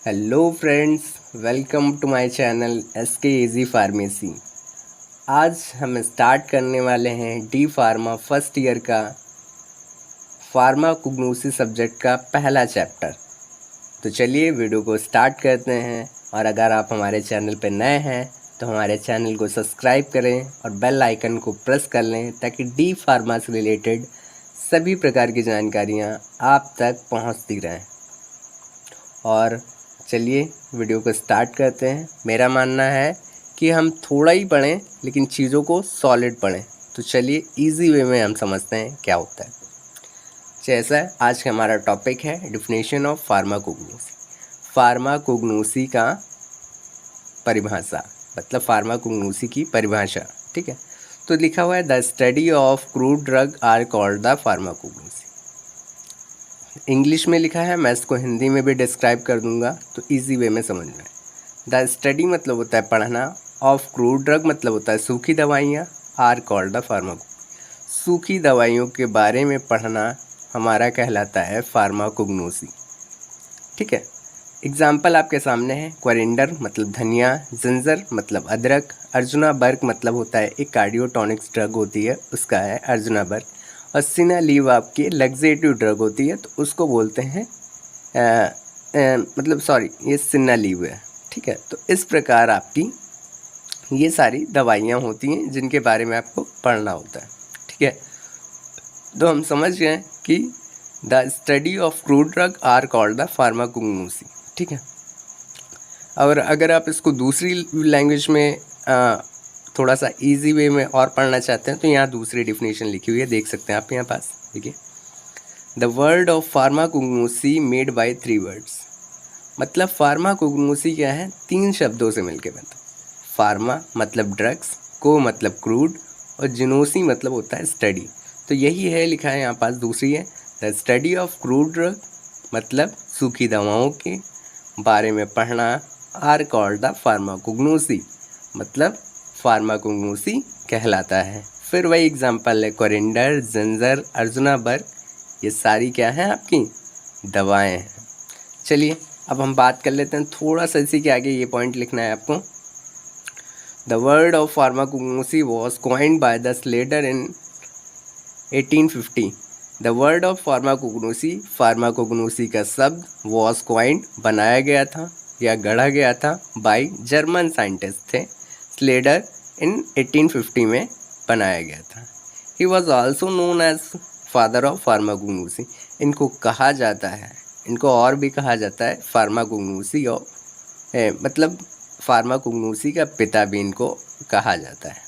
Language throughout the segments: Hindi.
Hello friends, welcome to my channel SK easy pharmacy. आज हम स्टार्ट करने वाले हैं डी फार्मा फर्स्ट ईयर का फार्माकोग्नोसी सब्जेक्ट का पहला चैप्टर। तो चलिए वीडियो को स्टार्ट करते हैं। और अगर आप हमारे चैनल पर नए हैं तो हमारे चैनल को सब्सक्राइब करें और बेल आइकन को प्रेस कर लें ताकि डी फार्मा से रिलेटेड सभी प्रकार की जानकारियाँ आप तक पहुँचती रहें। और चलिए वीडियो को स्टार्ट करते हैं। मेरा मानना है कि हम थोड़ा ही पढ़ें लेकिन चीज़ों को सॉलिड पढ़ें। तो चलिए इजी वे में हम समझते हैं क्या होता है। जैसा आज का हमारा टॉपिक है डिफिनेशन ऑफ फार्माकोग्नोसी। फार्माकोग्नोसी का परिभाषा मतलब फार्माकोग्नोसी की परिभाषा, ठीक है। तो लिखा हुआ है the study of crude drug are called the pharmacognosy. English में लिखा है, मैं इसको हिंदी में भी डिस्क्राइब कर दूंगा तो इजी वे में समझ में। द स्टडी मतलब होता है पढ़ना, ऑफ क्रूड ड्रग मतलब होता है सूखी दवाइयाँ, आर कॉल्ड द फार्माको। सूखी दवाइयों के बारे में पढ़ना हमारा कहलाता है फार्माकोग्नोसी, ठीक है। एग्जाम्पल आपके सामने है, क्वेरिंडर मतलब धनिया, जिंजर मतलब अदरक, अर्जुना बर्ग मतलब होता है एक कार्डियोटॉनिक्स ड्रग होती है उसका है अर्जुना बर्ग, और सिनालीव आपकी लग्जेटिव ड्रग होती है तो उसको बोलते हैं ये सिनालीव है, ठीक है। तो इस प्रकार आपकी ये सारी दवाइयाँ होती हैं जिनके बारे में आपको पढ़ना होता है, ठीक है। तो हम समझ गए कि the study of crude drug are called the pharmacognosy, ठीक है। और अगर आप इसको दूसरी लैंग्वेज में थोड़ा सा इजी वे में और पढ़ना चाहते हैं तो यहाँ दूसरी डिफिनेशन लिखी हुई है, देख सकते हैं आप यहाँ पास, देखिए। The word of pharmacognosy made by 3 words. मतलब फार्माकोग्नोसी क्या है, 3 शब्दों से मिलके बनता। फार्मा मतलब ड्रग्स, को मतलब क्रूड, और जिनोसी मतलब होता है स्टडी। तो यही है लिखा है यहाँ पास, दूसरी है the study of crude drug मतलब सूखी दवाओं के बारे में पढ़ना, आर कॉल्ड द फार्माकोग्नोसी मतलब फार्माकोग्नोसी कहलाता है। फिर वही एग्जांपल है, कोरिंडर, जिंजर, अर्जुना बर्ग, ये सारी क्या है आपकी दवाएं हैं। चलिए अब हम बात कर लेते हैं, थोड़ा सा इसी के आगे ये पॉइंट लिखना है आपको। The word of pharmacognosy was coined by the Slater in 1850। The word of pharmacognosy, pharmacognosy का शब्द वॉज कॉइन्ड बनाया गया था या गढ़ा गया था बाय जर्मन साइंटिस्ट थे, स्लेडर इन 1850 में बनाया गया था। He was also known as father of pharmacognosy. इनको कहा जाता है, इनको और भी कहा जाता है फार्माकोग्नोसी ऑफ मतलब फार्माकोग्नोसी का पिता भी इनको कहा जाता है।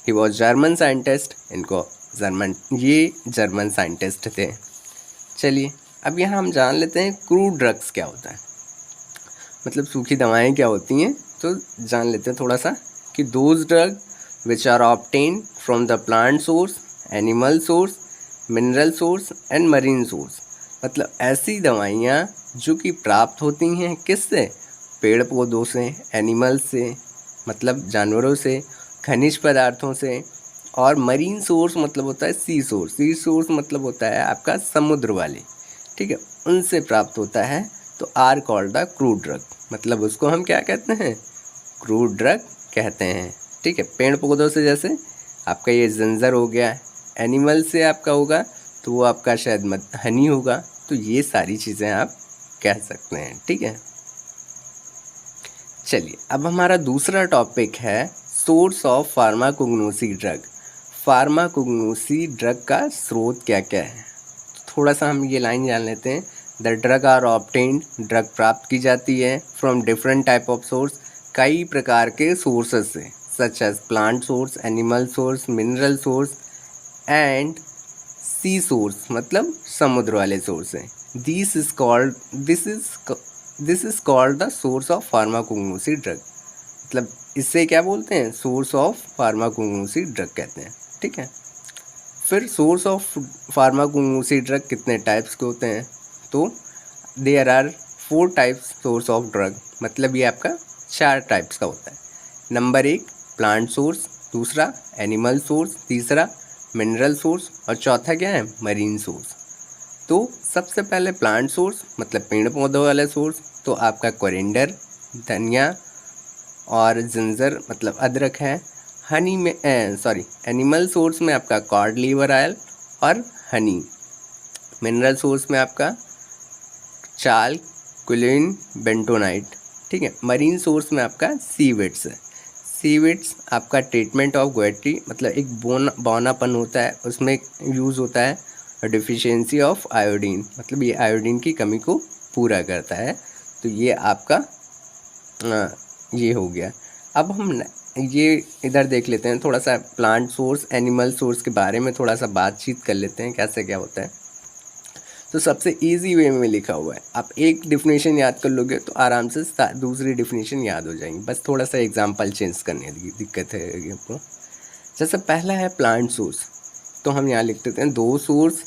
ही वॉज जर्मन साइंटिस्ट, इनको ये जर्मन साइंटिस्ट थे। चलिए अब यहाँ हम जान लेते हैं क्रूड ड्रग्स क्या होता है, मतलब सूखी दवाएं क्या होती हैं। तो जान लेते हैं थोड़ा सा कि those drug which are obtain from the plant source, animal source, mineral source and marine source. मतलब ऐसी दवाइयाँ जो कि प्राप्त होती हैं किससे, पेड़ पौधों से, एनिमल से मतलब जानवरों से, खनिज पदार्थों से, और मरीन सोर्स मतलब होता है सी सोर्स। सी सोर्स मतलब होता है आपका समुद्र वाले, ठीक है, उनसे प्राप्त होता है। तो are called the crude drug, मतलब उसको हम क्या कहते हैं, क्रूड ड्रग कहते हैं, ठीक है। पेड़ पौधों से जैसे आपका ये जिंजर हो गया, एनिमल से आपका होगा तो वो आपका शायद हनी होगा। तो ये सारी चीज़ें आप कह सकते हैं, ठीक है। चलिए अब हमारा दूसरा टॉपिक है source of pharmacognosy drug. Pharmacognosy drug का स्रोत क्या क्या है, थोड़ा सा हम ये लाइन जान लेते हैं। The drug are obtained, drug प्राप्त की जाती है from different type of source, कई प्रकार के सोर्सेस से, such as plant source, animal source, mineral source and sea source मतलब समुद्र वाले सोर्स हैं। This is called the source of pharmacognosy drug. मतलब इससे क्या बोलते हैं, सोर्स ऑफ फार्माकोग्नोसी ड्रग कहते हैं, ठीक है। फिर सोर्स ऑफ फार्माकोग्नोसी ड्रग कितने टाइप्स के होते हैं, तो there are 4 types source of drug. मतलब ये आपका 4 टाइप्स का होता है। नंबर 1 प्लांट सोर्स, दूसरा एनिमल सोर्स, तीसरा मिनरल सोर्स, और चौथा क्या है, मरीन सोर्स। तो सबसे पहले प्लांट सोर्स मतलब पेड़ पौधों वाले सोर्स, तो आपका कोरिएंडर, धनिया और जिंजर मतलब अदरक है। हनी में एनिमल सोर्स में आपका कॉड लीवर ऑयल और हनी। मिनरल सोर्स में आपका चाल, क्विलिन, बेंटोनाइट। ठीक है। मरीन सोर्स में आपका सीविड्स है। सीविड्स आपका ट्रीटमेंट ऑफ ग्वेटी मतलब एक बौनापन होता है, उसमें यूज़ होता है। डिफिशियंसी ऑफ आयोडीन मतलब ये आयोडीन की कमी को पूरा करता है। तो ये आपका ये हो गया। अब हम ये इधर देख लेते हैं, थोड़ा सा प्लांट सोर्स, एनिमल सोर्स के बारे में थोड़ा सा बातचीत कर लेते हैं, कैसे क्या होता है। तो सबसे इजी वे में लिखा हुआ है, आप एक डिफिनेशन याद कर लोगे तो आराम से दूसरी डिफिनेशन याद हो जाएंगी। बस थोड़ा सा एग्जांपल चेंज करने की दिक्कत है आपको। जैसे पहला है प्लांट सोर्स, तो हम यहाँ लिख देते हैं दो सोर्स,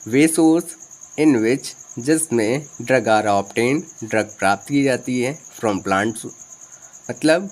वे सोर्स इन विच जिसमें ड्रग आर ऑब्टेन्ड, ड्रग प्राप्त की जाती है फ्रॉम प्लांट्स मतलब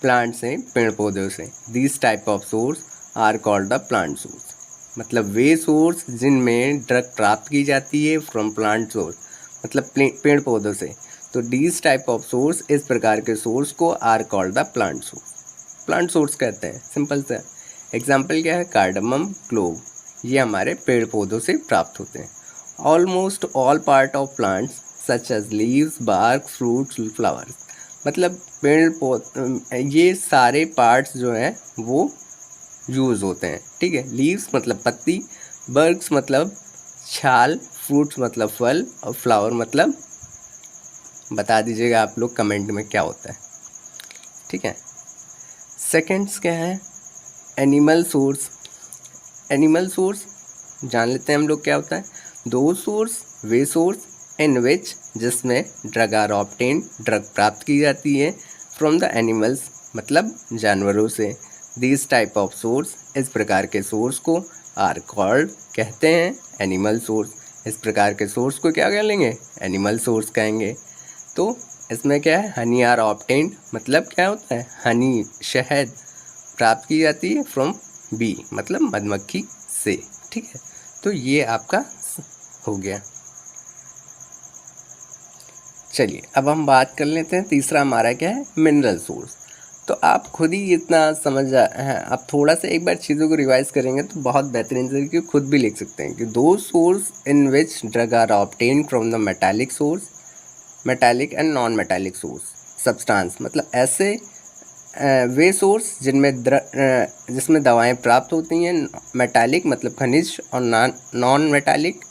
प्लांट से, पेड़ पौधों से। This type of source are called the plant source मतलब वे सोर्स जिनमें ड्रग प्राप्त की जाती है फ्रॉम प्लांट सोर्स मतलब पेड़ पौधों से। तो दिस टाइप ऑफ सोर्स, इस प्रकार के सोर्स को are called the plant source, plant source कहते हैं। सिंपल सा एग्जाम्पल क्या है, कार्डमम, क्लोव, ये हमारे पेड़ पौधों से प्राप्त होते हैं। Almost all part of plants such as leaves, bark, fruits, flowers मतलब पेड़ पौधे, ये सारे पार्ट्स जो हैं वो यूज़ होते हैं। ठीक है। लीव्स मतलब पत्ती, बर्ग्स मतलब छाल, फ्रूट्स मतलब फल और फ्लावर मतलब बता दीजिएगा आप लोग कमेंट में क्या होता है। ठीक है। सेकंड्स क्या है, एनिमल सोर्स। एनिमल सोर्स जान लेते हैं हम लोग क्या होता है। दो सोर्स, वे सोर्स इन विच जिसमें ड्रग आर ऑब्टेन्ड, ड्रग प्राप्त की जाती है फ्रॉम द एनिमल्स मतलब जानवरों से। दिस टाइप ऑफ सोर्स, इस प्रकार के सोर्स को आर कॉल्ड कहते हैं एनिमल सोर्स। इस प्रकार के सोर्स को क्या कह लेंगे, एनिमल सोर्स कहेंगे। तो इसमें क्या है, हनी आर ऑब्टेन्ड मतलब क्या होता है, हनी शहद प्राप्त की जाती है फ्रॉम बी मतलब मधुमक्खी से। ठीक है। तो ये आपका हो गया। चलिए अब हम बात कर लेते हैं, तीसरा हमारा क्या है, मिनरल सोर्स। तो आप खुद ही इतना समझ हैं, आप थोड़ा सा एक बार चीज़ों को रिवाइज करेंगे तो बहुत बेहतरीन तरीके खुद भी लिख सकते हैं कि दो source in which drug are obtain from the metallic source, metallic and non metallic source substance मतलब ऐसे वे सोर्स जिसमें दवाएं प्राप्त होती हैं, मेटालिक मतलब खनिज और नॉन मेटालिक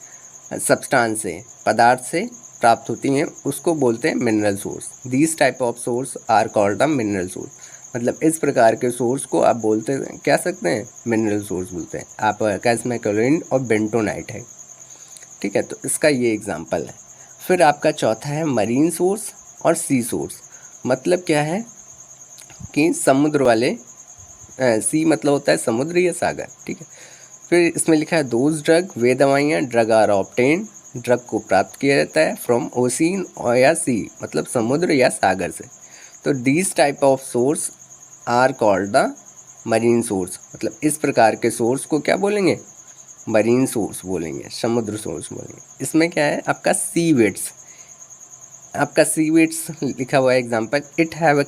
सब्सटेंस से, पदार्थ से प्राप्त होती हैं, उसको बोलते हैं mineral source. These type of source are called the mineral source मतलब इस प्रकार के सोर्स को आप बोलते हैं, कह सकते हैं मिनरल सोर्स बोलते हैं। आपका इसमें क्लोरीन और बेंटोनाइट है। ठीक है। तो इसका ये एग्जांपल है। फिर आपका चौथा है मरीन सोर्स और सी सोर्स मतलब क्या है कि समुद्र वाले, सी मतलब होता है समुद्र या सागर। ठीक है। फिर इसमें लिखा है दोज ड्रग, वे दवाइयाँ, ड्रग आर ऑब्टेन्ड, ड्रग को प्राप्त किया जाता है फ्रॉम ओशियन और या सी मतलब समुद्र या सागर से। तो these type of source are called the marine source मतलब इस प्रकार के सोर्स को क्या बोलेंगे, मरीन सोर्स बोलेंगे, समुद्र सोर्स बोलेंगे। इसमें क्या है आपका सीवेट्स, आपका सीवेट्स लिखा हुआ है एग्जाम्पल, इट हैव अ